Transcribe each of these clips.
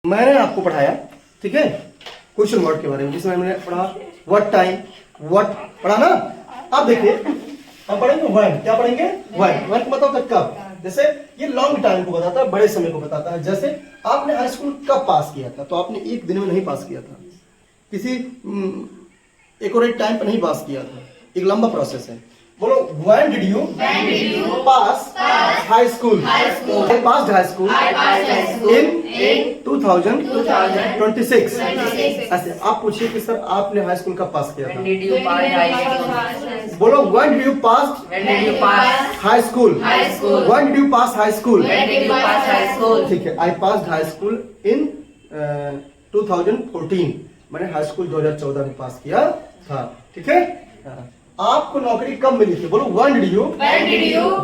मैंने आपको पढ़ाया, ठीक है, क्वेश्चन वर्ड के बारे में, जिसमें मैंने पढ़ा व्हाट टाइम, व्हाट पढ़ा ना। अब देखिए हम पढ़ेंगे व्हेन। क्या पढ़ेंगे? व्हेन। व्हेन को बताओ कब। जैसे ये लॉन्ग टाइम को बताता है, बड़े समय को बताता है। जैसे आपने हाई स्कूल कब पास किया था, तो आपने एक दिन में नहीं पास किया था, किसी एक्यूरेट टाइम पर नहीं पास किया था, एक लंबा प्रोसेस है। बोलो when did you pass high school? I passed high school in 2026। ऐसे आप पूछिए कि सर आपने हाई स्कूल कब पास किया था? बोलो when did you pass high school? When did you pass high school? ठीक है, आई पास्ड हाई स्कूल इन 2014। मैंने हाई स्कूल 2014 में पास किया था, ठीक है। आपको नौकरी कब मिली थी? बोलो when did you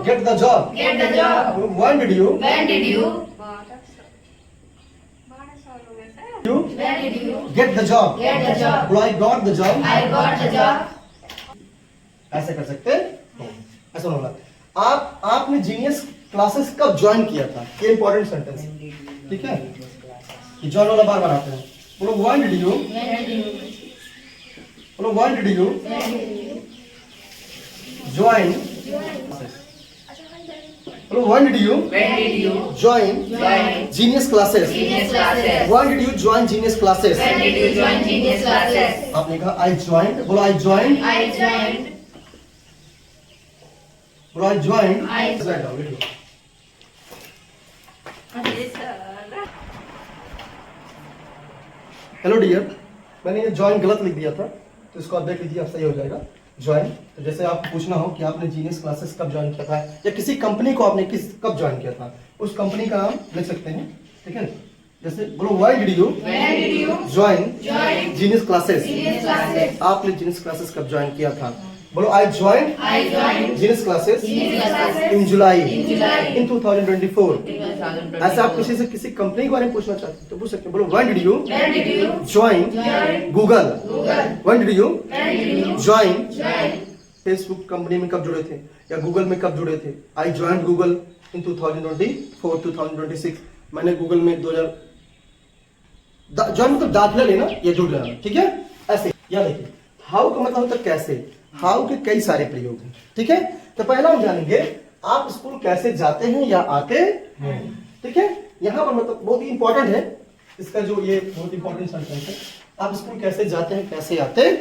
get the job? When did you get the job? बोलो आई गॉट द जॉब। ऐसे कर सकते हैं, ऐसा होगा। आपने जीनियस क्लासेस कब ज्वाइन किया था? ये इंपॉर्टेंट सेंटेंस, ठीक है, ये ज्वाइन वाला बार बार आते हैं। बोलो व्हेन डिड यू, बोलो व्हेन डिड यू ज्वाइन, बोलो when did you join genius classes? When did you join genius classes? आपने कहा आई ज्वाइंड। बोलो आई ज्वाइंड। बोलो आई ज्वाइंड। हेलो डियर, मैंने ये ज्वाइन गलत लिख दिया था, तो इसको आप देख लीजिए, आप सही हो जाएगा। ज्वाइन, तो जैसे आपको पूछना हो कि आपने जीनियस क्लासेस कब ज्वाइन किया था, या किसी कंपनी को आपने कब ज्वाइन किया था, उस कंपनी का नाम लिख सकते हैं, ठीक है। जैसे बोलो why did you join genius classes? आपने जीनियस क्लासेस कब ज्वाइन किया था? बोलो I join genius classes in July in 2024। ऐसा आप किसी कंपनी के बारे में पूछना चाहते हैं तो पूछ सकते हैं। बोलो when did you join Google? When did you join Facebook company में कब जुड़े थे, या गूगल में कब जुड़े थे? आई ज्वाइन गूगल इन 2024-2026। मैंने गूगल में 2000 ज्वाइन मतलब दाखिला लेना, ये जुड़ जाना, ठीक है। ऐसे या देखिए, हाउ का मतलब होता है कैसे। हाउ के कई सारे प्रयोग हैं, ठीक है। तो पहला हम जानेंगे आप स्कूल कैसे जाते हैं या आते हैं, ठीक है। यहाँ पर मतलब बहुत ही इंपॉर्टेंट है इसका, जो ये बहुत इंपॉर्टेंट सेंटेंस है। आप स्कूल कैसे जाते हैं, कैसे आते हैं,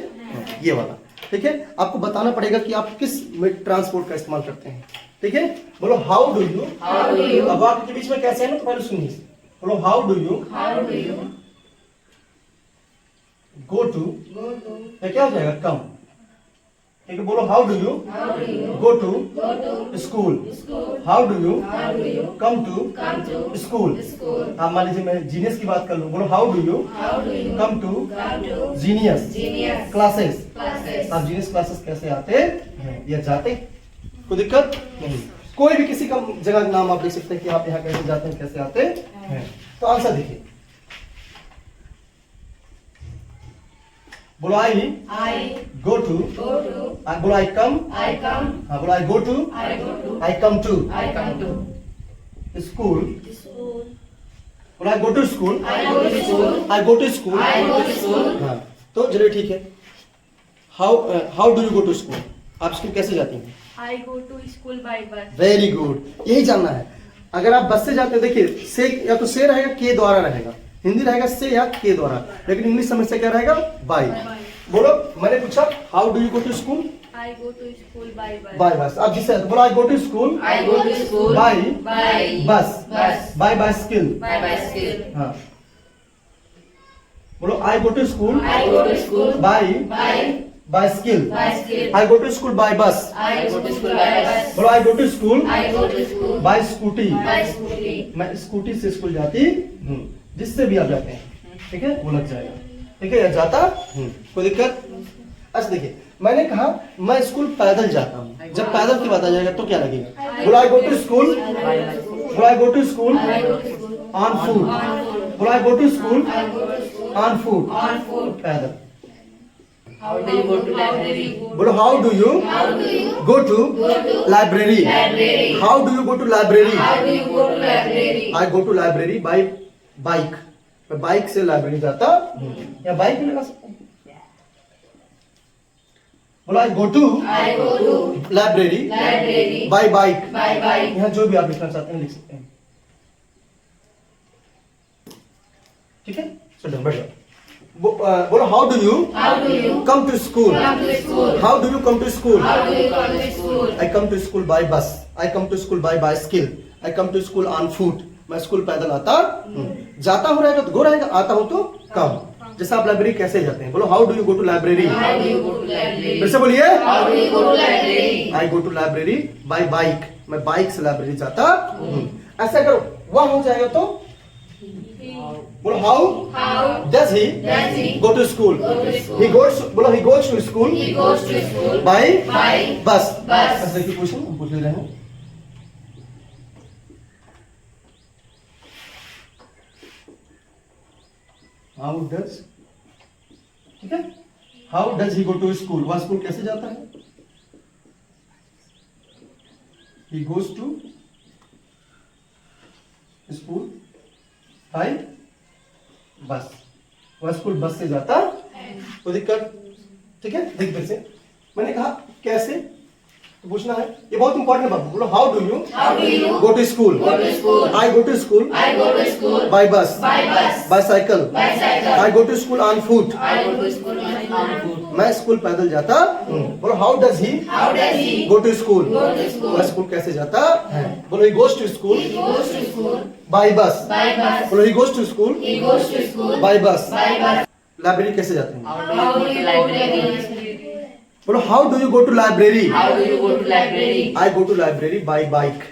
ये वाला, ठीक है। आपको बताना पड़ेगा कि आप किस ट्रांसपोर्ट का इस्तेमाल करते हैं, ठीक है। बोलो हाउ डू यू। अब आपके बीच में कैसे है ना, तो पहले सुनिए। बोलो how do you go to, क्या हो जाएगा कम, ठीक है। बोलो how do you go to school? How do you come to school? आप मान लीजिए मैं जीनियस की बात कर लूं। बोलो how do you come to genius classes? आप जीनियस क्लासेस कैसे आते हैं या जाते, कोई दिक्कत नहीं। कोई भी किसी का जगह का नाम आप देख सकते हैं कि आप यहाँ कैसे जाते हैं, कैसे आते हैं। तो आंसर देखिए, बोलो आई गो टू, बोलो आई कम, बोलो I go to, I come to school, बोलो I go to school, I go to school. हाँ, तो चलिए ठीक है। How do you go to school? आप स्कूल कैसे जाती हैं? I go to school by bus. Very good, यही जानना है। अगर आप बस से जाते हैं, देखिए से या तो से रहेगा, के द्वारा रहेगा, हिंदी रहेगा से या के द्वारा, लेकिन इंग्लिश में से क्या रहेगा, बाय। बोलो मैंने पूछा how do you go to school? I go to school by bus. By bus. आप जिससे बोलो I go to school by bus, by bicycle. हाँ, बोलो I go to school by bicycle. I go to school by bus. बोलो I go to school by scooty. मैं scooty से school जाती हूँ, जिससे भी आप जाते हैं, ठीक है, वो लग जाएगा, ठीक है, या जाता कोई दिक्कत। अच्छा देखिए, मैंने कहा मैं स्कूल पैदल जाता हूँ। जब पैदल की बात आ जाएगा तो क्या लगेगा? बोलो आई गो टू स्कूल, बोलो I go to school on foot. बोलो I go to school on foot, पैदल। How do you go to library? बोलो how do you go to library? How do you go to library? How do you go to library? I go to library by bike. मैं bike से library जाता हूँ, या bike भी लगा सकता हूँ। बोला I go to library by bike. यहाँ जो भी आप लिखना चाहते हैं लिख सकते हैं। ठीक है, चलो बैठ जाओ। बोलो how do you come to school? How do you come to school? I come to school by bus, I come to school by bicycle, I come to school on foot. मैं स्कूल पैदल आता हूँ। जाता हूँ रहेगा तो गो रहेगा, आता हूँ तो कम। जैसे आप लाइब्रेरी कैसे जाते हैं? बोलो how do you go to library? फिर से बोलिए I go to library by bike, मैं बाइक से लाइब्रेरी जाता हूँ। ऐसा अगर वह हो जाएगा तो बोलो how does he go to school? He goes, बोलो he goes to school by bus. ऐसा देखिए क्वेश्चन हम पूछ ले रहे हैं। हाउ डज, ठीक है, how does he go to school? वह स्कूल कैसे जाता है? He goes to school by bus, वह स्कूल बस से जाता। तो दिक्कत, ठीक है, देख फिर से मैंने कहा कैसे तो पूछना है, ये बहुत इंपॉर्टेंट बात। बोलो how do you go to school? I go to school by bus, bicycle, I go to school on foot, मैं स्कूल पैदल जाता हूँ। बोलो how does he go to school? वह स्कूल कैसे जाता है? बोलो he goes to school by bus, बोलो he goes to school by bus. Library कैसे जाते हैं? बोलो how do you go to library? I go to library by bike,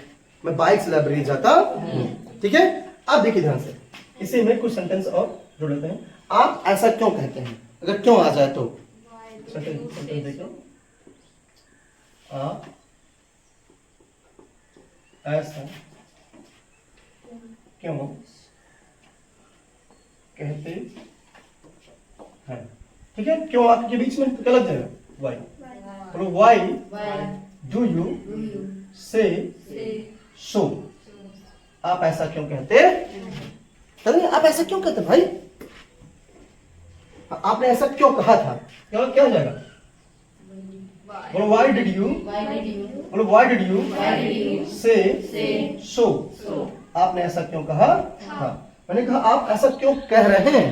मैं बाइक से लाइब्रेरी जाता हूँ। ठीक है, आप देखिए ध्यान से, इसी में कुछ सेंटेंस और जोड़ लेते हैं। आप ऐसा क्यों कहते हैं? अगर क्यों आ जाए तो सेंटेंस देखिए, आप ऐसा क्यों कहते हैं? ठीक है, क्यों आपके बीच में गलत जगह why, बोलो why do you say so? आप ऐसा क्यों कहते हैं? आप ऐसा क्यों कहते भाई? आपने ऐसा क्यों कहा था? क्या हो जाएगा? बोलो why did you, बोलो why did you say so? आपने ऐसा क्यों कहा था? मैंने कहा आप ऐसा क्यों कह रहे हैं?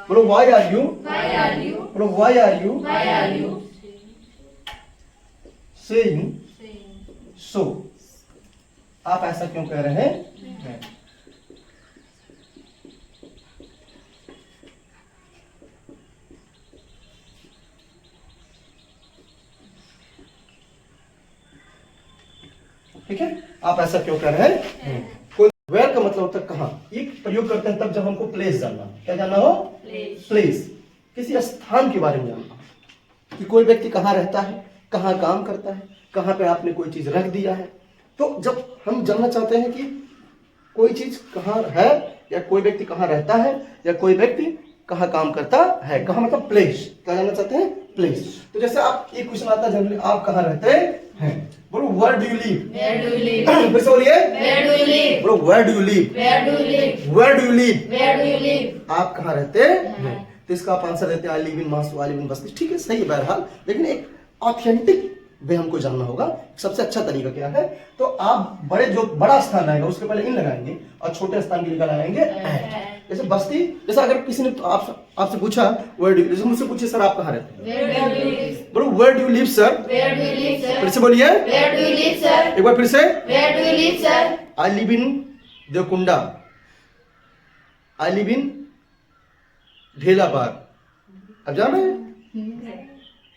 बोलो why are you, बोलो why are you saying so? आप ऐसा क्यों कह रहे हैं? ठीक है, आप ऐसा क्यों कह रहे हैं? कोई वेयर का मतलब होता है कहाँ, एक प्रयोग करते हैं तब जब हमको प्लेस जानना। क्या जानना हो? प्लेस, किसी स्थान के बारे में जानना कि कोई व्यक्ति कहाँ रहता है, कहाँ काम करता है, कहाँ पे आपने कोई चीज रख दिया है। तो जब हम जानना चाहते हैं कि कोई चीज कहाँ है, या कोई व्यक्ति कहाँ रहता है, या कोई व्यक्ति कहाँ काम करता है, कहाँ मतलब प्लेस, क्या जानना चाहते हैं? प्लेस। तो जैसे आप एक क्वेश्चन आता है जनरली, आप कहाँ रहते हैं? बोलो वेयर डू यू लिव? फिर से बोलिए, बोलो where do you live? Where do you live? आप कहाँ रहते हैं? तो इसका आप आंसर देते हैं I live in Moscow, I live in बस्ती। ठीक है, सही है बहरहाल, लेकिन एक ऑथेंटिक वे हमको जानना होगा। सबसे अच्छा तरीका क्या है? तो आप बड़े जो बड़ा स्थान आएगा उसके पहले इन लगाएंगे, और छोटे स्थान के लिए लगाएंगे एट। जैसे बस्ती, जैसे अगर किसी ने आपसे पूछा वेयर डू, जैसे मुझसे पूछे सर आप कहाँ रहते हैं? बोलो where do you live sir? फिर से बोलिए, एक बार फिर से, आई लिव इन देवकुंडा, आई लिव इन ढेला पार। अब जान रहे हैं?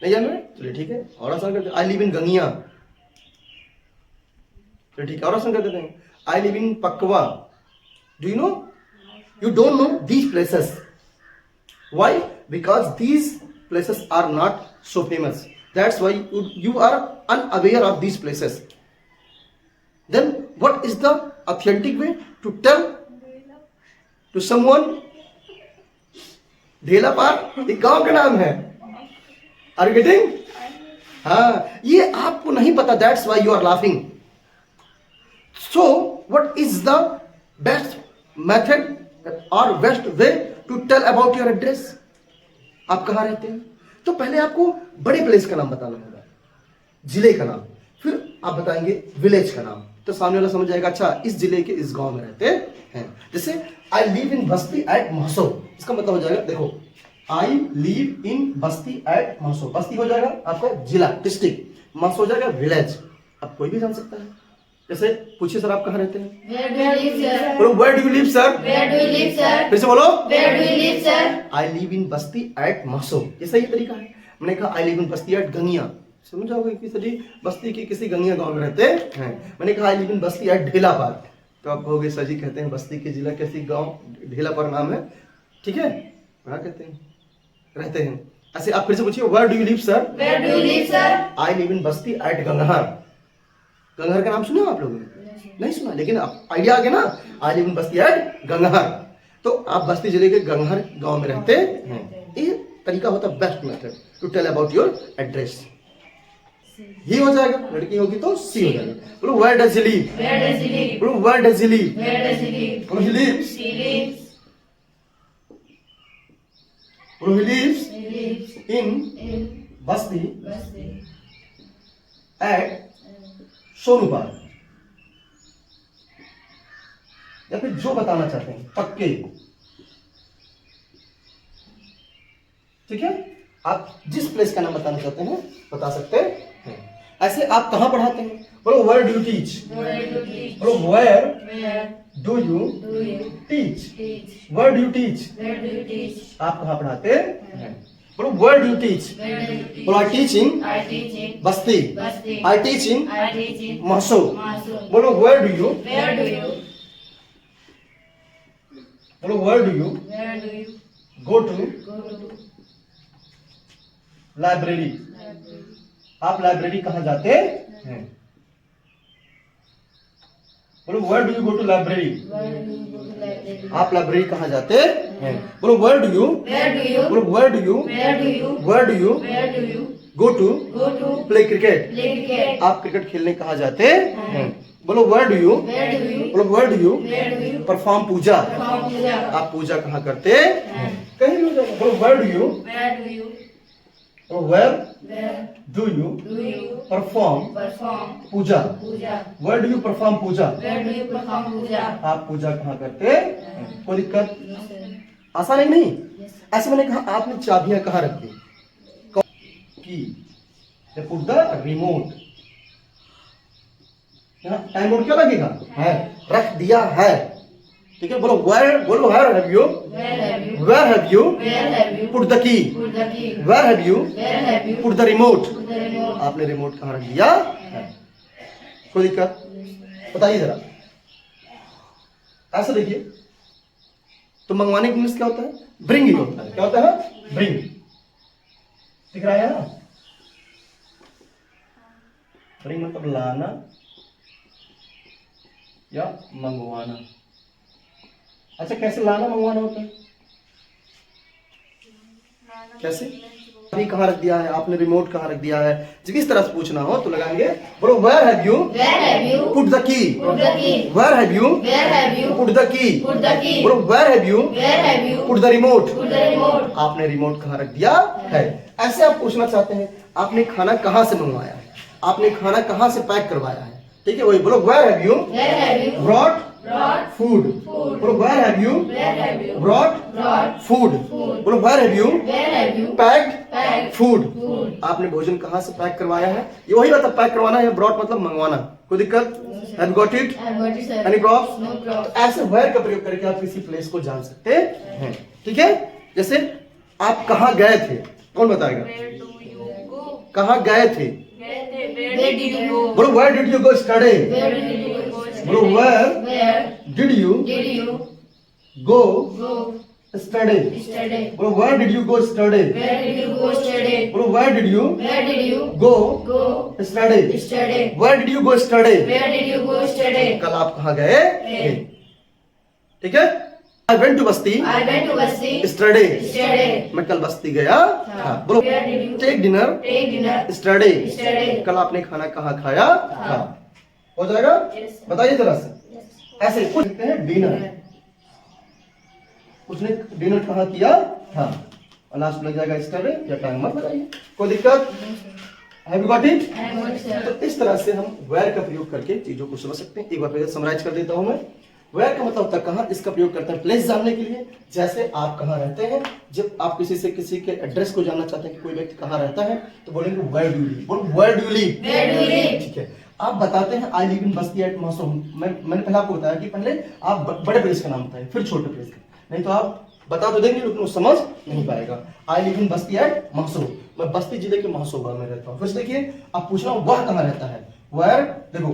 नहीं जान रहे? चलिए ठीक है, और आसान करते हैं, आई लिव इन गंगिया। चलिए ठीक है, और आसान कर देते हैं, I live in Pakwa. Do you know? You don't know these places. Why? Because these places are not so famous. That's why you are unaware of these places. Then what is the authentic way to tell to someone? ढेला पार एक गांव का नाम है। Are you getting? हाँ, ये आपको नहीं पता, that's why you are laughing. So what is the best method और best way to tell about your address, आप कहाँ रहते हैं। तो पहले आपको बड़े प्लेस का नाम बताना होगा, जिले का नाम, फिर आप बताएंगे विलेज का नाम, तो सामने वाला समझ जाएगा अच्छा इस जिले के इस गांव में रहते हैं। जैसे आई लिव इन बस्ती एट महसो, इसका मतलब हो जाएगा, देखो आई लिव इन बस्ती एट महसो, बस्ती हो जाएगा आपका जिला डिस्ट्रिक्ट, महसो हो जाएगा विलेज। अब कोई भी जान सकता है। जैसे पूछिए सर आप कहाँ रहते हैं, Where do you live, sir? बोलो where do you live sir, Where do you live, sir? फिर से बोलो Where do you live, sir? I live in Basti eight महसो, ये सही तरीका है। मैंने कहा आई लिव इन बस्ती एट गंगिया, समझ जाओगे कि सर बस्ती की किसी गंगिया गांव में रहते हैं। मैंने कहा आई लिव इन बस्ती एट ढेला पार, तो आप कहोगे सर जी कहते हैं बस्ती के जिला किसी गांव ढेला पार नाम है, ठीक है वहाँ कहते हैं रहते हैं। ऐसे आप फिर से पूछिए where do you live sir, Where do you live, sir? I live in Basti at Ganghar, Ganghar का नाम सुना आप लोगों ने, नहीं सुना, लेकिन आप आइडिया आ गया ना, आई live in Basti at Ganghar, तो आप बस्ती जिले के गंगहर गांव में रहते हैं। ये तरीका होता है best method to tell about your address. He हो जाएगा, लड़की होगी तो सी हो जाएगा। बोलो where does he live, Where does he live? बोलो where does he live, Where does he live? बोलो ही लिव्स, He lives. बोलो he lives He lives in in Basti Basti. At Sonupal, या फिर जो बताना चाहते हैं पक्के, ठीक है, आप जिस प्लेस का नाम बताना चाहते हैं बता सकते हैं। ऐसे आप कहाँ पढ़ाते हैं, बोलो where do you teach, Where do you teach? बोलो where Where do you do you teach, teach? Where do you teach, Where do you teach? आप कहाँ पढ़ाते हैं, बोलो where do you teach, Where do you teach? बोलो I teach in I teach in Basti, Basti. I teach in I teach in Masu, Masu. बोलो where do you, Where do you? बोलो where do you Where do you go to go to? Library, Library. आप library कहाँ जाते हैं, बोलो where do you go to library, Where do you go to library? आप library कहाँ जाते हैं, बोलो where do you, Where do you? बोलो where do you, Where do you? Where do you Where do you go to go to play cricket, play cricket? आप cricket खेलने कहाँ जाते हैं, बोलो where do you, Where do you? बोलो where do you Where do you perform puja, perform puja? आप पूजा कहाँ करते हैं, कहीं भी हो जाएगा, बोलो where do you, Where do you? बोलो where Where do you do you perform perform puja, puja? Where do you perform puja, Where do you perform puja? आप पूजा कहाँ करते हैं, कोई दिक्कत, No, sir. आसान है नहीं। Yes, sir. ऐसे मैंने कहा आपने चाबियां कहाँ रखी, की पुट द रिमोट, यहाँ टाइम बोर्ड क्या लगेगा है, रख दिया है, ठीक है, बोलो वेयर, बोलो where have you, Where have you? Where have you Where have you put the key, put the key? Where have you Where have you put the remote, put the remote? आपने remote कहाँ रख दिया है, कोई दिक्कत, बताइए जरा। ऐसा देखिए, तो मंगवाने का मीन्स क्या होता है, ब्रिंग ही होता है, क्या होता है ब्रिंग, दिख रहा है ना, ब्रिंग मतलब लाना या मंगवाना। अच्छा कैसे लाना मंगवाना होता है, कैसे, अभी कहाँ रख दिया है आपने, रिमोट कहाँ रख दिया है, जब इस तरह से पूछना हो तो लगाएंगे, बोलो where have you Where have you put the key, put the key? Where have you Where have you put the key, put the key? बोलो where have you Where have you put the remote, put the remote? आपने remote कहाँ रख दिया है। ऐसे आप पूछना चाहते हैं आपने खाना कहाँ से मंगवाया है, आपने खाना कहाँ से पैक करवाया है, ठीक है, वही बोलो where have you Where have you brought brought food, food? बोलो where have you Where have you brought brought food, food? बोलो where have you Where have you packed packed food, food? आपने भोजन कहाँ से पैक करवाया है, ये वही बात है, पैक करवाना है, ब्रॉट मतलब मंगवाना, कोई दिक्कत, have you got it, And what is that? Any problem, No problem. तो ऐसे वेयर का प्रयोग करके आप किसी प्लेस को जान सकते हैं, ठीक है। जैसे आप कहाँ गए थे, कौन बताएगा, Where do you go? कहाँ गए थे, Where did you go? बोलो where did you go study, Where did you go? बोलो where Where did you did you go go study, study? बोलो where did you go study, Where did you go study? बोलो where did you Where did you go go study, study? Where did you go study, Where did you go study? कल आप कहाँ गए थे, ठीक है। आई went to Basti I went to Basti study, study. मैं कल बस्ती गया था, बोलो Where did you take dinner take dinner? Study, Study. कल आपने खाना कहाँ खाया था, हो जाएगा, Yes. बताइए जरा से। ऐसे कुछ लिखते हैं डिनर, उसने डिनर कहाँ किया था। और लास्ट लग जाएगा स्टडी या टाइम मत लगाइए, कोई दिक्कत? Have you got it? तो इस तरह से हम वेयर का प्रयोग करके चीजों को समझ सकते हैं। एक बार फिर समराइज कर देता हूं मैं। वेयर का मतलब होता है कहाँ, इसका प्रयोग करते हैं प्लेस जानने के लिए। जैसे आप कहाँ रहते हैं, जब आप किसी के एड्रेस को जानना चाहते हैं कि कोई व्यक्ति कहाँ रहता है तो बोलेंगे वेयर डू यू लिव। बोलो वेयर डू यू लिव। ठीक है, आप बताते हैं I live in Basti eight मासूम। मैंने पहले आपको बताया कि पहले आप बड़े प्लेस का नाम बताएं फिर छोटे प्लेस का, नहीं तो आप बता तो देंगे लेकिन वो समझ नहीं पाएगा। आई लिव इन बस्ती एट महसूब, मैं बस्ती जिले के महसूबा में रहता हूँ। फिर देखिए आप पूछना वह कहाँ रहता है, वेयर, देखो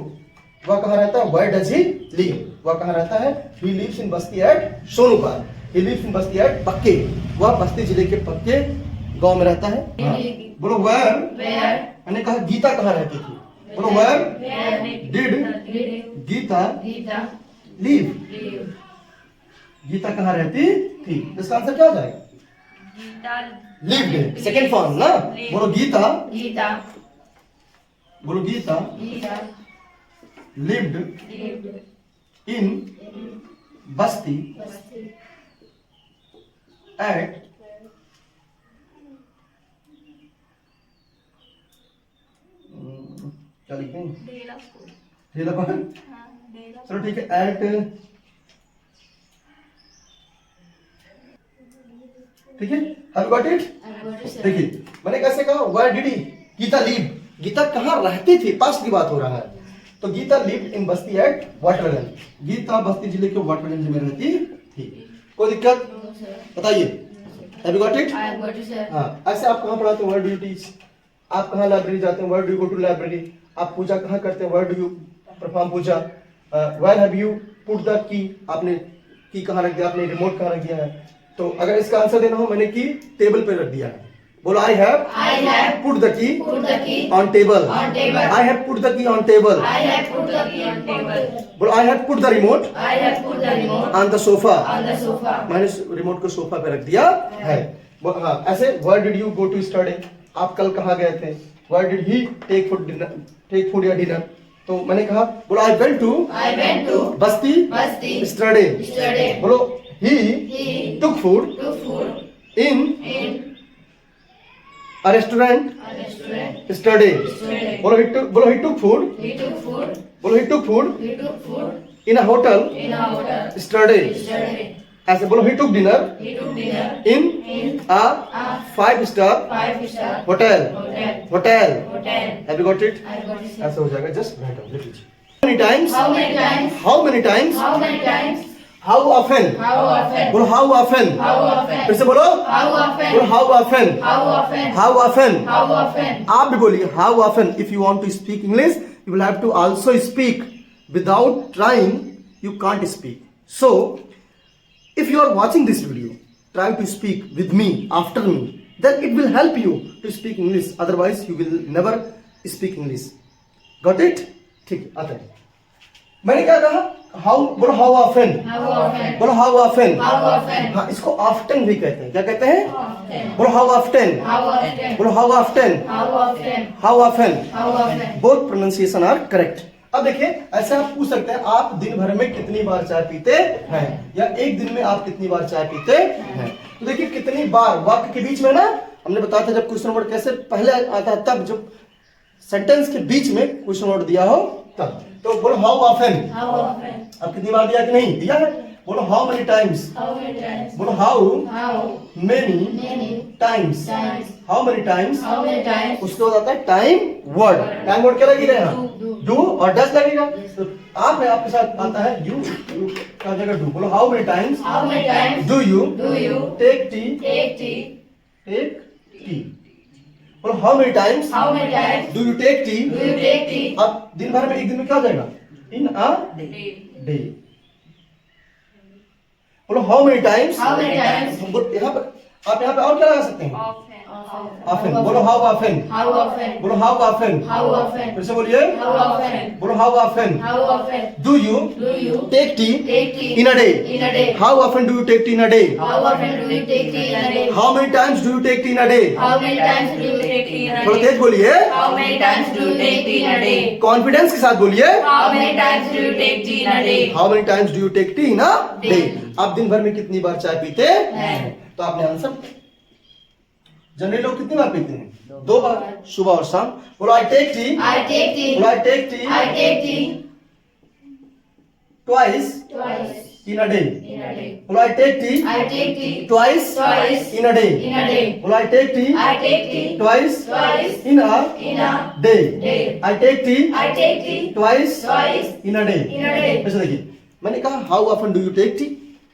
वह कहाँ रहता है, वेयर डज ही लिव, वह कहाँ रहता है, he lives in Basti eight सोनूपाल, he lives in Basti eight पक्के, वह बस्ती जिले के पक्के गांव में रहता है। हाँ। बोलो वेयर, मैंने कहा गीता कहाँ रहती थी, बोलो where did Geeta live, Geeta कहाँ रहती थी, इसका आंसर क्या हो जाएगा, गीता लिव्ड, सेकंड फॉर्म ना। बोलो गीता, बोलो Gita lived in Basti eight क्या लिखते हैं, चलो ठीक है, एट, ठीक है, हैव यू गॉट इट। देखिए मैंने कैसे कहा, where did Geeta live, Geeta कहाँ रहती थी, पास्ट की बात हो रहा है। तो Gita lived in Basti eight वाटरगंज, Gita बस्ती जिले के वाटरगंज में रहती थी। कोई दिक्कत बताइए, हैव यू गॉट इट। हाँ, ऐसे आप कहाँ पढ़ाते हैं, वेयर डू यू टीच, आप कहाँ लाइब्रेरी जाते हैं, where do you go to library, आप पूजा कहाँ करते हैं, where do you perform puja, where have you put the key, आपने की कहाँ रख दिया, आपने रिमोट कहाँ रख दिया है। तो अगर इसका आंसर देना हो, मैंने की टेबल पे रख दिया है। बोलो I have put the key on table, I have put the key on table, बोलो I have put the remote on the sofa, मैंने रिमोट को सोफा पे रख दिया है। हाँ, ऐसे where did you go to study, आप कल कहाँ गए थे, where did he take food या डिनर, तो मैंने कहा बोलो I went to Basti study, बोलो he took food in a restaurant study, बोलो he took food, बोलो he took food in a hotel study, ऐसे बोलो he took dinner in a 5-star hotel, have you got it। ऐसे हो जाएगा, just write down, लिख लीजिए। How many times how often, बोलो how often, फिर से बोलो how often, आप भी बोलिए how often। if you want to speak English you will have to also speak, without trying you can't speak। so if you are watching this video, try to speak with me after me, then it will help you to speak English, otherwise you will never speak English। got it। ठीक आता है, मैंने क्या कहा, how, बोलो how often, बोलो how often, हाँ इसको ऑफ्टन भी कहते हैं, क्या कहते हैं, बोलो हाउ ऑफ्टन, बोलो how often, both pronunciation are correct. अब देखिए ऐसे आप पूछ सकते हैं, आप दिन भर में कितनी बार चाय पीते हैं, या एक दिन में आप कितनी बार चाय पीते हैं। तो देखिए कितनी बार वाक्य के बीच में ना, हमने बताया था जब क्वेश्चन वर्ड कैसे पहले आता है, तब जब सेंटेंस के बीच में क्वेश्चन वर्ड दिया हो तब। तो बोलो हाउ ऑफन, अब कितनी बार दिया कि नहीं दिया है, बोलो हाउ मेनी टाइम्स, बोलो how many times, how many times, उसके बाद आता है टाइम वर्ड, टाइम वर्ड क्या लगेगा, डू और डज लगेगा। तो आप है, आपके साथ आता है यू का जगह डू, बोलो how many times do you take tea, बोलो how many times do you take tea. अब दिन भर में एक दिन में क्या हो जाएगा, इन अ डे, बोलो हाउ मेनी टाइम्स, यहाँ पर आप यहाँ पे और क्या लगा सकते हैं, ऑफन, बोलो हाउ ऑफन, How often? बोलो हाउ ऑफन, How often? फिर से बोलिए, How often? बोलो how often, How often? Do you Do you take tea take tea in a day, in a day? How often do you take tea in a day, How often do you take tea in a day? How many times do you take tea in a day, How many times do you take tea in a थोड़ा day? तेज बोलिए, How many times do you take tea in a day? Confidence के साथ बोलिए, How many times do you take tea in a day? How many times do you take tea in a day, आप दिन भर में कितनी बार चाय पीते हैं? तो आपने आंसर, जनरली लोग कितनी बार पीते हैं? 2 बार, सुबह और शाम। बोलो I take tea, I take tea. बोलो I take tea I take tea twice twice in a day, in a day. बोलो I take tea I take tea twice twice in a day, in a day. बोलो I take tea I take tea twice twice in a in a day, day. I take tea I take tea twice twice in a day. in a day. ऐसे देखिए, मैंने कहा how often do you take tea,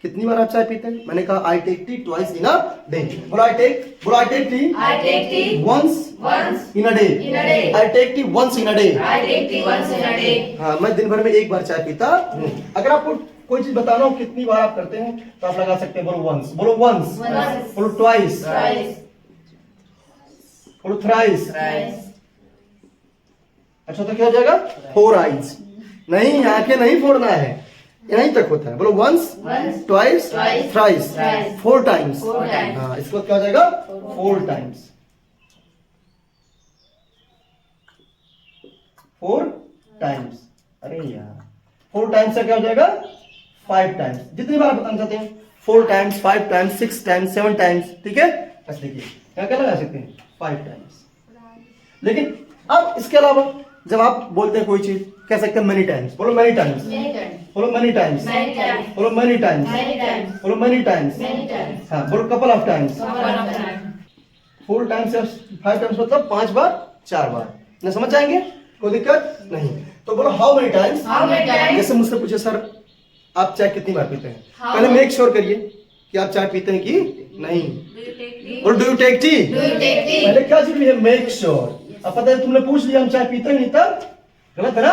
कितनी बार आप चाय पीते हैं? मैंने कहा I take tea twice in a day, बोलो I take tea I take tea once once in a day, in a day. I take tea once in a day। I take tea once in a day. हाँ, मैं दिन भर में एक बार चाय पीता हूँ। अगर आपको कोई चीज बताना हो कितनी बार आप करते हैं तो आप लगा सकते हैं, बोलो once, बोलो once, Once. बोलो twice, Twice. बोलो thrice। Twice. अच्छा तो क्या हो जाएगा? 4 eyes। नहीं, आंखें नहीं फोड़ना है, यहीं तक होता है। बोलो once, Once. twice, Twice. thrice, Thrice. 4 times। 4 times. हाँ, इसको क्या हो जाएगा? 4 times। 4 times। अरे यार, 4 times से क्या हो जाएगा? 5 times। जितनी बार बताना चाहते हैं, 4 times, 5 times, 6 times, 7 times, ठीक है? बस देखिए, क्या क्या लगा सकते हैं? 5 times। लेकिन अब इसके अलावा जब आप बोलते हैं कोई चीज, कह सकते हैं many times। बोलो many times, Many times. बोलो many times, Many times. बोलो many times, Many times. बोलो many times, Many times. हाँ, बोलो couple of times। Couple of times. 4 times या 5 times मतलब 5 बार, 4 बार। ना समझ जाएंगे? कोई दिक्कत नहीं। तो बोलो how many times. How many times? जैसे मुझसे पूछे सर आप चाय कितनी बार पीते हैं, How पहले many? मेक श्योर करिए कि आप चाय पीते हैं कि नहीं। Do you take tea? और do you take tea, Do you take tea? पहले क्या जरूरी है? Make sure. अब पता है तुमने पूछ लिया हम चाय पीते हैं नहीं, तब गलत है ना?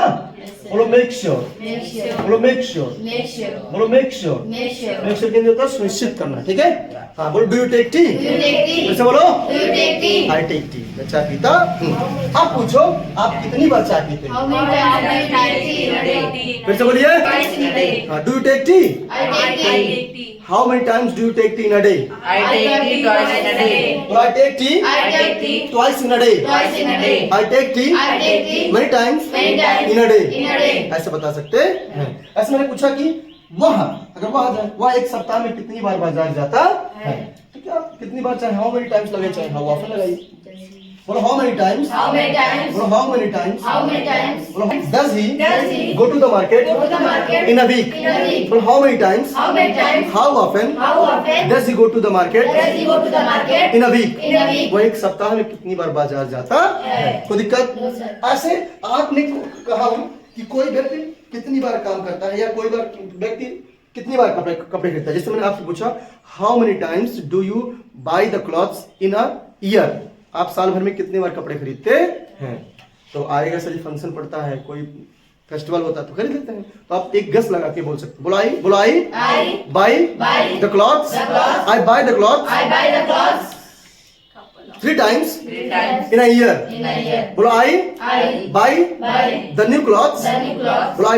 बोलो मेक श्योर, Make sure. बोलो मेक श्योर, Make sure. बोलो make sure. Make sure. Make sure के लिए होता है सुनिश्चित करना, ठीक है? हाँ, बोलो do you take tea, Do you take tea? फिर से बोलो Do you take tea? I take tea, मैं चाय पीता हूँ। आप पूछो आप कितनी बार चाय पीते हैं? How many times do you take tea in a day? फिर से बोलिए, Twice in a day. Do you take tea, I take tea. take tea. How many times do you take tea in a day? I take tea twice in a day. Well, I take tea I take tea twice in a day। twice in a day. I take tea I take tea many times many times in a day। in a day. ऐसे बता सकते हैं। ऐसे मैंने पूछा कि वहाँ, अगर वहाँ जाए, वहाँ एक सप्ताह में कितनी बार बाजार जाता है? तो क्या कितनी बार चाहे हाउ मेनी टाइम्स लगे, चाहे हाउ ऑफन लगाइए। बोलो how many times, How many times? बोलो how many times, How many times? बोलो does he Does he go to the market go to the market in a week? in a week? बोलो how many times, How many times? how often How often does he go to the market does he go to the market in a week? in a week? वो एक सप्ताह में कितनी बार बाजार जाता है? कोई दिक्कत? No, sir. ऐसे आपने कहा कि कोई व्यक्ति कितनी बार काम करता है या कोई बार व्यक्ति कितनी बार कपड़े खरीदता है। जैसे मैंने आपसे पूछा how many times do you bye the clothes in a year, आप साल भर में कितनी बार कपड़े खरीदते हैं? तो आएगा सर फंक्शन पड़ता है, कोई फेस्टिवल होता है तो खरीद लेते हैं। तो आप एक गस लगा के बोल सकते हैं, बोलो I I buy buy the clothes, the clothes। I buy the clothes I buy the clothes 3 times 3 times in a year। in a year. बोलो I I buy buy the new clothes, the new clothes. बोलो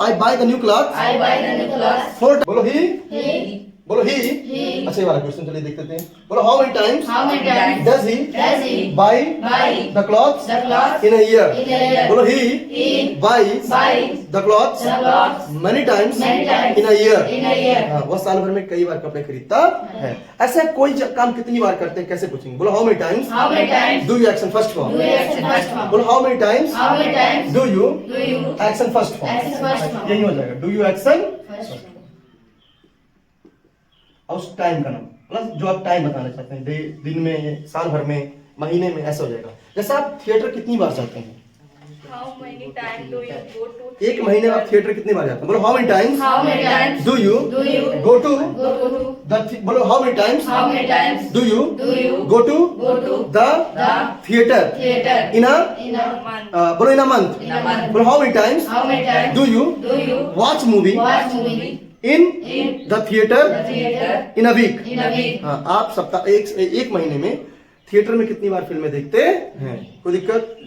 I buy the new clothes I buy the new clothes. 4 बोलो he, He बोलो he. He अच्छा ये वाला question चलिए देख लेते हैं। बोलो how many times how many times does he does he buy buy the clothes the clothes in a year? in a year? बोलो he He buys buys the clothes the clothes many times many times in a year. in a year. हाँ, वो साल भर में कई बार कपड़े खरीदता है। ऐसा कोई काम कितनी बार करते हैं, कैसे पूछेंगे? बोलो how many times How many times do you action first do form, you action first form? बोलो how many times How many times do you do you action first action first form, form? यही हो जाएगा do you action. First form. और उस time का नाम plus जो आप टाइम बताना चाहते हैं, दिन में, साल भर में, महीने में, ऐसा हो जाएगा। जैसे आप थिएटर कितनी बार जाते हैं? How many times do you go to? एक महीने में आप थिएटर कितनी बार जाते हैं? बोलो how many times How many times do you do you go to go to? बोलो how many times How many times do you do you go to go to the the theatre theater in a in a Month. बोलो in a month. in a month? बोलो how many times How many times do you do you watch movie watch movie in in the theatre the theater in a week? in a week? हाँ, आप सप्ताह एक महीने में theatre में कितनी बार फिल्में देखते हैं? कोई दिक्कत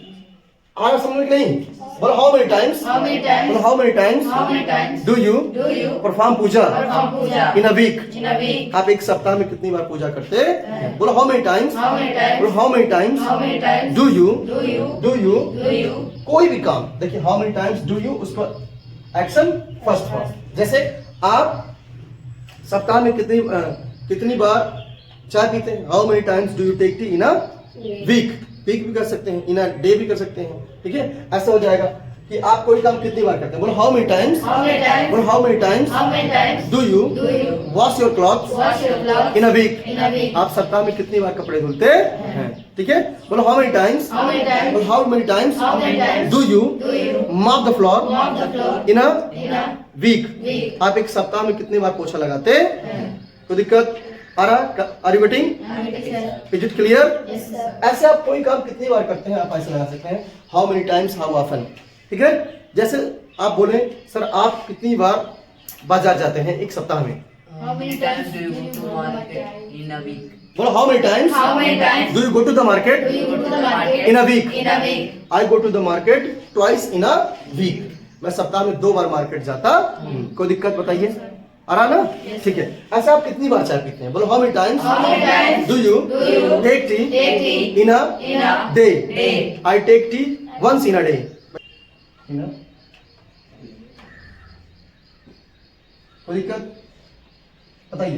आ समझ में कि नहीं? बोलो how many times, How many times? बोलो how many times How many times do you do you perform puja perform puja in a week? in a week? आप एक सप्ताह में कितनी बार पूजा करते हैं? बोलो how many times, How many times? बोलो how many times How many times do you do you do you do you कोई भी काम देखिए how many times do you उस पर एक्शन फर्स्ट फॉर्म। जैसे आप सप्ताह में कितनी बार चाय पीते हैं? How many times do you take tea in a week? Week भी कर सकते हैं, इन अ डे भी कर सकते हैं, ठीक है? ऐसा हो जाएगा कि आप कोई काम कितनी बार करते हैं? बोलो how many times, How many times बोलो how many times How many times do you do you wash your cloth wash your clothes in a week? in a week? आप सप्ताह में कितनी बार कपड़े धुलते हैं? ठीक है? बोलो how many times, How many times बोलो how many times How many times do you do you mop the floor mop the floor in a in a week? week? आप एक सप्ताह में कितनी बार पोछा लगाते हैं? कोई दिक्कत आ रहा? Are you getting? Is it clear? Yes, sir. ऐसे आप कोई काम कितनी बार करते हैं? आप ऐसे लगा सकते हैं how many times, how often, ठीक है? जैसे आप बोले सर आप कितनी बार बाजार जाते हैं एक सप्ताह में? How many times do you go to market in a week? बोलो how many times How many times do you go to the मार्केट do you go to the market in a week? in a week? I go to the market twice in a week. मैं सप्ताह में 2 बार market जाता हूं। कोई दिक्कत बताइए? आ रहा ना? ठीक है। ऐसा आप कितनी बार चाय पीते हैं? बोलो how many times How many times do you do you take tea take tea in a in a day? day? I take tea once in a day. कोई दिक्कत बताइए?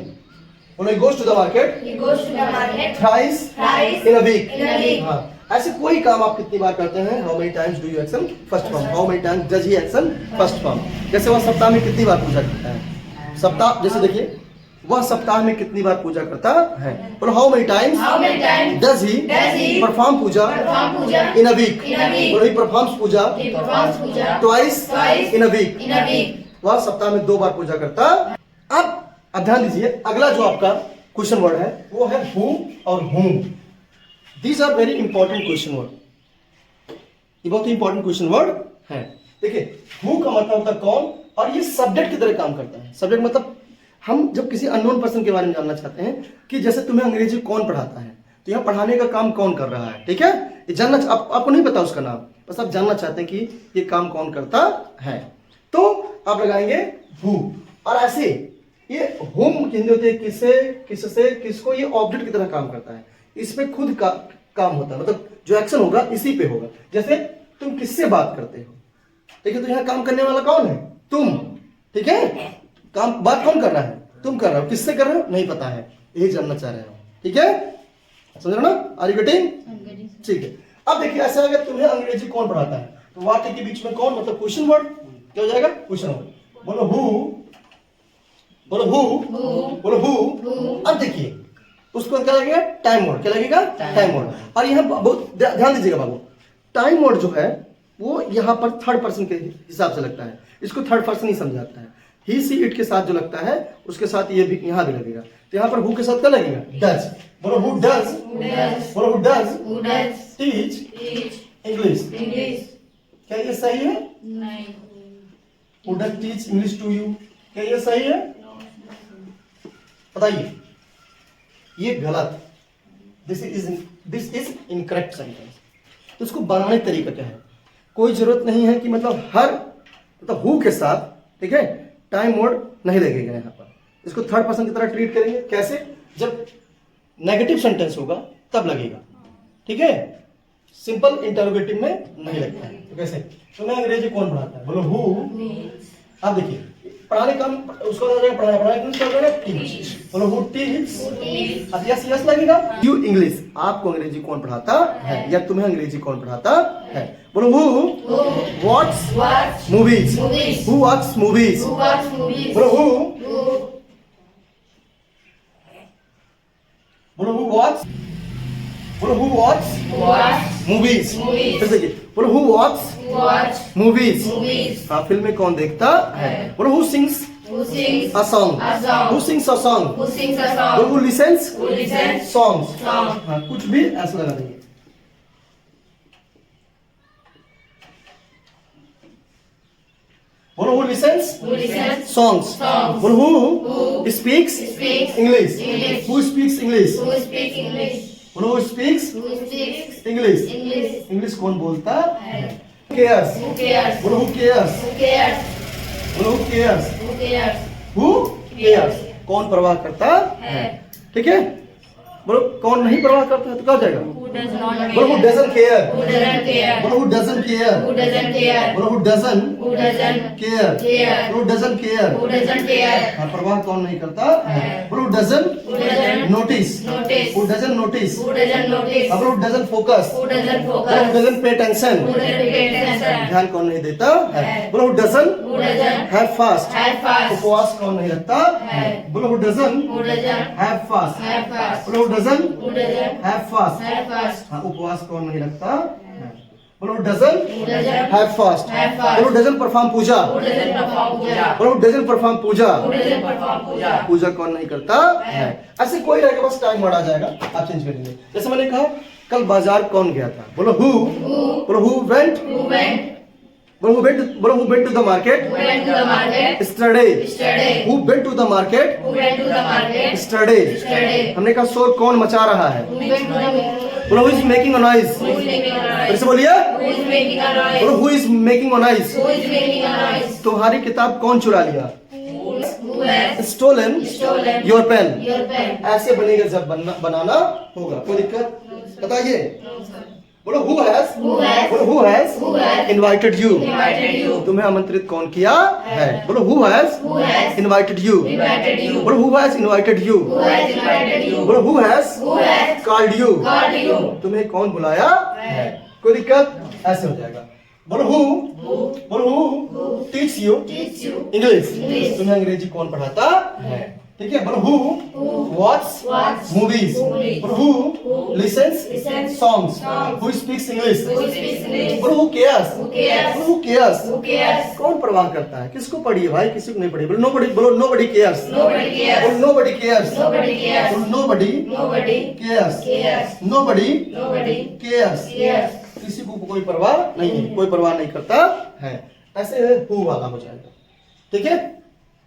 बोलो goes to the market He goes to the market thrice thrice in a week. in a week. हाँ, ऐसे कोई काम आप कितनी बार करते हैं? How many times do you action first form, how many times does he action first form. जैसे वह सप्ताह में कितनी बार पूजा करता है? सप्ताह जैसे देखिए वह सप्ताह में कितनी बार पूजा करता है? बोलो how many times How many times does he does he perform puja perform puja in a week? in a week? बोलो he performs puja He performs puja twice twice in a week. in a week. वह सप्ताह में 2 बार पूजा करता। अब ध्यान दीजिए अगला जो आपका क्वेश्चन वर्ड है वो है हु और whom। These are very important question word, ये बहुत ही इंपॉर्टेंट क्वेश्चन वर्ड है। देखिए हु का मतलब होता है कौन, और ये सब्जेक्ट की तरह काम करता है। सब्जेक्ट मतलब हम जब किसी अननोन पर्सन के बारे में जानना चाहते हैं कि जैसे तुम्हें अंग्रेजी कौन पढ़ाता है, तो यहाँ पढ़ाने का काम कौन कर रहा है, ठीक है? ये जानना आपको नहीं पता उसका नाम, बस आप जानना चाहते हैं कि ये काम कौन करता है, तो आप लगाएंगे हु। और ऐसे ये हुम की हिंदी होती है किसे, किससे, किसको, ये ऑब्जेक्ट की तरह काम करता है। इसमें खुद का काम होता है, मतलब जो एक्शन होगा इसी पे होगा। जैसे तुम किससे बात करते हो, ठीक है? तो यहाँ काम करने वाला कौन है? तुम, ठीक है? काम बात कौन कर रहा है? तुम कर रहे हो। किससे कर रहे हो नहीं पता है, यही जानना चाह रहे हो, ठीक है? समझ रहे हो ना? Are you getting? ठीक है। अब देखिए ऐसा अगर तुम्हें अंग्रेजी कौन पढ़ाता है, तो वाक्य के बीच में कौन मतलब क्वेश्चन वर्ड क्या हो जाएगा? Question word. बोलो हु, बोलो हु, बोलो हु। अब देखिए उसको क्या लगेगा? Time word. क्या लगेगा? Time word. और यहाँ बहुत ध्यान दीजिएगा बाबू, टाइम वर्ड जो है वो यहाँ पर थर्ड पर्सन के हिसाब से लगता है, इसको थर्ड पर्सन ही समझाता है। ही सी इट के साथ जो लगता है उसके साथ ये भी यहाँ भी लगेगा। तो यहाँ पर हु के साथ क्या लगेगा? डज। बोलो हु डज, बोलो who does Who does teach teach English. English? क्या ये सही है? नहीं. Who does teach English to you, क्या ये सही है? बताइए। ये गलत, दिस इज इनकरेक्ट सेंटेंस। तो इसको बनाने का तरीका क्या है? कोई जरूरत नहीं है कि मतलब हर मतलब हु के साथ, ठीक है, टाइम वर्ड नहीं लगेगा यहाँ पर। इसको थर्ड पर्सन की तरह ट्रीट करेंगे। कैसे? जब नेगेटिव सेंटेंस होगा तब लगेगा, ठीक है? सिंपल इंटरोगेटिव में नहीं लगता है। तो कैसे? तुम्हें अंग्रेजी कौन पढ़ाता है? बोलो हु। अब देखिए पढ़ाने का उसको पढ़ाने टीच। बोलो हु टीच। अब यस यस लगेगा। यू इंग्लिश, आपको अंग्रेजी कौन पढ़ाता है या तुम्हें अंग्रेजी कौन पढ़ाता है? बोलो who watches Watch movies, movies. Who watches movies. Who watch movies? बोलो हु, Who बोलो हु वॉट्स, बोलो who watches watch movies. Movies. फिर देखिए बोलो who watches watch movies. movies? हाँ, फिल्में कौन देखता है? बोलो who sings Who sings a song, a song? who sings a song, Who sings a बोलो song? who listens Who listens songs। song? हाँ, कुछ भी ऐसा लगा देंगे। बोलो who listens Who listens songs। songs? बोलो who Who speaks speaks English। English? Who speaks English। Who speaks English? बोलो who speaks Who speaks English English? English कौन बोलता है केयर्स Who cares? बोलो हु केयर्स Who cares? बोलो who cares Who cares? Who cares कौन परवाह करता है ठीक है बोलो कौन नहीं परवाह करता है तो क्या हो जाएगा Who does not बोलो who care? Doesn't care Who doesn't care? बोलो who doesn't care Who doesn't care? बोलो who doesn't Who doesn't care care? बोलो doesn't care Who doesn't care? हाँ परवाह कौन नहीं करता बोलो doesn't Who doesn't notice notice? Who doesn't notice Who doesn't notice? बोलो who doesn't focus Who doesn't बोलो हु focus? डजंट पे tension Who doesn't pay attention? ध्यान कौन नहीं देता है बोलो who doesn't Who doesn't have fast have fast? उपवास कौन नहीं रखता है बोलो who doesn't Who doesn't have fast have fast? बोलो who doesn't Who doesn't have fast have fast? हाँ उपवास कौन नहीं रखता बोलो doesn't Who doesn't have fast have fast? बोलो doesn't perform puja Who doesn't perform puja? बोलो doesn't perform puja Who doesn't perform puja? पूजा कौन नहीं करता है ऐसे कोई रहेगा बस टाइम बढ़ा जाएगा आप चेंज करेंगे जैसे मैंने कहा कल बाजार कौन गया था बोलो हु बोलो हु वेंट Who went? बोलो who went to the market Who went to the market? Study Yesterday. Who went to the market Who went to the market? Study Yesterday. हमने कहा शोर कौन मचा रहा है Who went to the बोलो who is making a noise Who is making a फिर noise? से बोलिए Who is making a noise? बोलो who is making a noise Who is making a noise? तुम्हारी किताब कौन चुरा लिया Who has stolen stolen your pen your pen? ऐसे बनेगा जब बनाना होगा कोई दिक्कत बताइए बोलो हु हैज Who has बोलो who has invited you invited you? तुम्हें आमंत्रित कौन किया है बोलो who has Who has invited you invited you? बोलो who has invited you Who has invited you? बोलो who has Who has called you called you? तुम्हें कौन बुलाया है कोई दिक्कत ऐसे हो जाएगा बोलो हु बोलो who teach you Teach you? English English. तुम्हें अंग्रेजी कौन पढ़ाता है ठीक है बोलो who watch Watch movies movies. बोलो who lessons Listens songs songs. Who speaks English Who speaks English? बोलो हु केयर्स Who cares? बोलो हु केयर्स Who cares? कौन परवाह करता है किसको पढ़ी है भाई किसी को नहीं पढ़ी बोलो नोबडी केयर्स Nobody cares. बोलो नोबडी केयर्स Nobody cares. बोलो nobody Nobody cares cares. Nobody Nobody cares cares. किसी को कोई परवाह नहीं है कोई परवाह नहीं करता है ऐसे हु वाला हो जाएगा ठीक है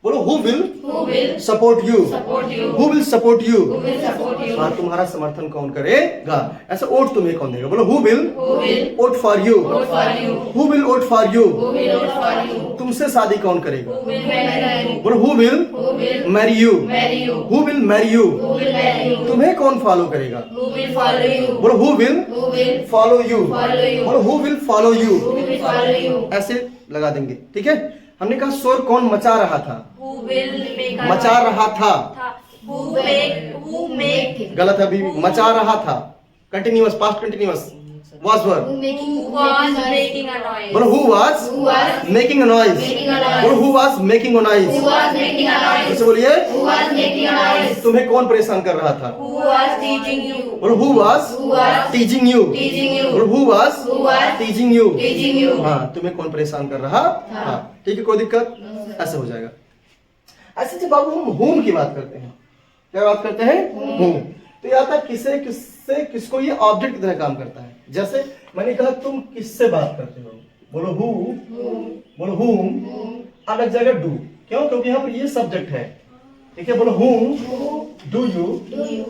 बोलो who will Who will support you support you? Who will support you Who will support you? हाँ तुम्हारा समर्थन कौन करेगा ऐसा वोट तुम्हें कौन देगा बोलो who will Who will vote for you vote for you? Who will vote for you Who will vote for you? तुमसे शादी कौन करेगा Who will marry you? बोलो who will Who will marry you marry you? Who will marry you Who will marry you? तुम्हें कौन follow करेगा Who will follow you? बोलो who will Who will follow you follow you? बोलो who will follow you Who will follow you? ऐसे लगा देंगे ठीक है हमने कहा शोर कौन मचा रहा था Who will make a मचा noise? रहा था Who make गलत है अभी मचा रहा था continuous past continuous was verb Who making who was making a noise? बोलो who was Who was making a noise making a noise? बोलो who was making a Who noise was making a noise? जैसे बोलिए Who was making a noise? तुम्हें कौन परेशान कर रहा था Who was teaching you? बोलो who was Who was teaching you teaching you? बोलो who was Who was teaching you teaching you? हाँ तुम्हें कौन परेशान कर रहा था ठीक है कोई दिक्कत ऐसे हो जाएगा ऐसे जब बाबू हम होम की बात करते हैं क्या बात करते हैं होम तो ये आता है किससे किसको ये ऑब्जेक्ट की तरह काम करता है जैसे मैंने कहा तुम किससे बात करते हो बोलो हु बोलो हुम अब लग जाएगा डू क्यों क्योंकि यहाँ पर ये सब्जेक्ट है ठीक है बोलो हुम डू यू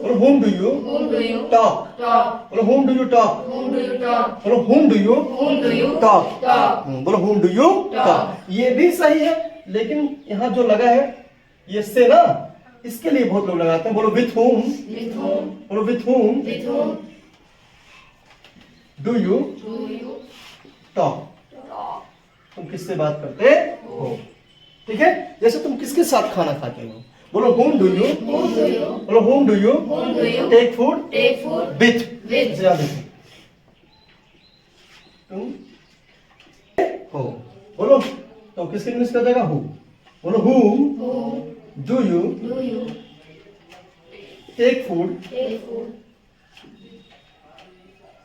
बोलो whom do you Whom do you talk talk? बोलो whom do you talk Whom do you talk? बोलो whom do you Whom do you talk talk? बोलो हुम डू यू टॉक ये भी सही है लेकिन यहाँ जो लगा है ये से ना इसके लिए बहुत लोग लगाते हैं बोलो विथ हुम With whom? बोलो with whom With whom do you do you talk तुम किससे बात करते हो ठीक है जैसे तुम किसके साथ खाना खाते हो बोलो whom do you Whom do you बोलो whom do you Whom do you take food take food with with? याद रखो तुम हो बोलो तो किसके इंग्लिश कर देगा हु बोलो whom Whom do you do you take food take food?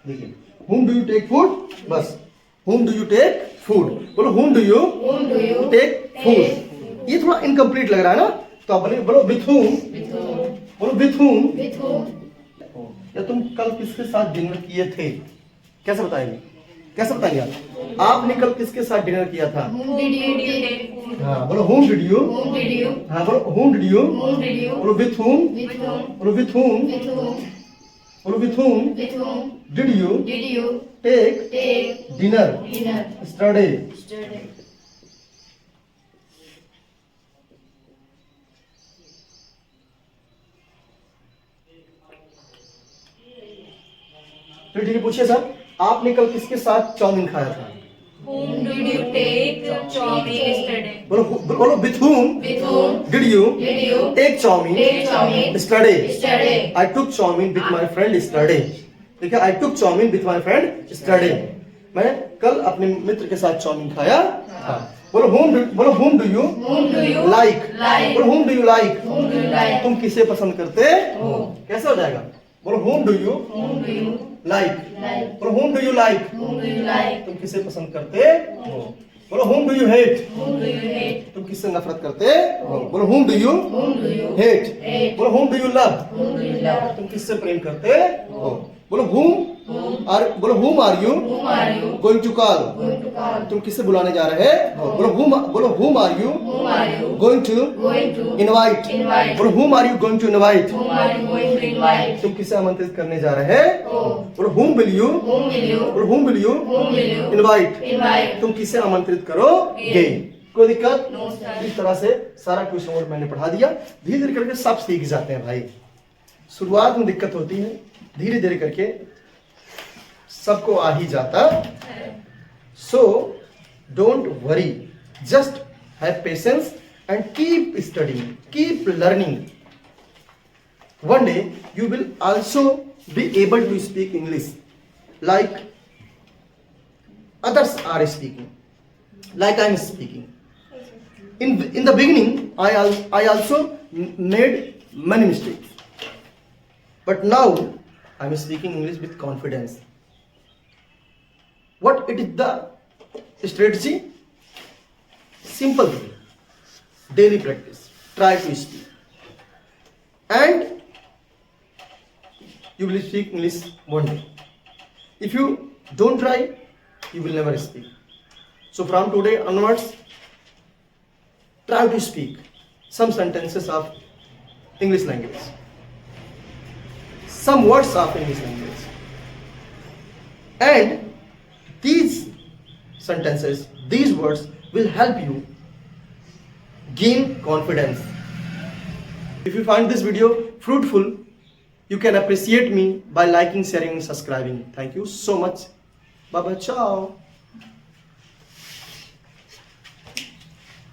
देखिए whom do you take food बस whom do you take food बोलो whom do you Whom do you take food ये थोड़ा इनकम्प्लीट लग रहा है ना तो आप बोलो with whom with whom? बोलो with whom With whom? या तुम कल किसके साथ डिनर किए थे कैसे बताएंगे कैसे बताएंगे आप आपने कल किसके साथ डिनर किया था Whom did you take? take food? हाँ बोलो whom did you Whom did you? हाँ बोलो whom did you Whom did you? बोलो with whom With whom? बोलो with whom With whom? बोलो with whom With whom did you did you take take dinner dinner yesterday? yesterday? तो ठीक है, पूछिए sir, आपने कल किसके साथ चाउमीन खाया था? Whom did you take chowmein yesterday? बोलो बोलो with whom With whom did you did you take chowmein take chowmein yesterday? yesterday? I took chowmein with my friend yesterday. ठीक है, I took chowmein with my friend yesterday. मैं कल अपने मित्र के साथ chowmein खाया था। बोलो whom do you Whom do you like? like? बोलो whom do you like? Whom do you like? तुम किसे पसंद करते हो? कैसे हो जाएगा? बोलो whom do you Whom do you like? like? बोलो whom do you like? Whom do you like? तुम किसे पसंद करते हो? बोलो whom do you hate? Whom do you hate? तुम किससे नफरत करते हो? बोलो whom do you Whom do you hate? hate? बोलो whom do you love? Whom do you love? तुम किससे प्रेम करते हो? बोलो whom are you Whom are you going to call? going to call? तुम किससे बुलाने जा रहे हो? बोलो whom are you Whom are you going to going to invite? invite? बोलो whom are you going to invite? Whom are you going to invite? तुम किसे आमंत्रित करने जा रहे हो? Oh. बोलो whom will you Whom will you बोलो whom will you Whom will you invite? invite? तुम किसे आमंत्रित करोगे? कोई दिक्कत? No, sir. इस तरह से सारा क्वेश्चन वर्ड मैंने पढ़ा दिया। धीरे धीरे करके सब सीख जाते हैं भाई। शुरुआत में दिक्कत होती है, धीरे धीरे करके सबको आ ही जाता है। So don't worry, just have patience and keep studying, keep learning. One day you will also be able to speak English like others are speaking, like I am speaking. In the beginning, I also made many mistakes, but now I am speaking English with confidence. What it is the strategy? Simple thing. Daily practice. Try to speak, and you will speak English one day. If you don't try, you will never speak. So from today onwards, try to speak some sentences of English language, some words of English language, and these sentences, these words will help you gain confidence. If you find this video fruitful, you can appreciate me by liking, sharing and subscribing. Thank you so much. Bye bye. Ciao.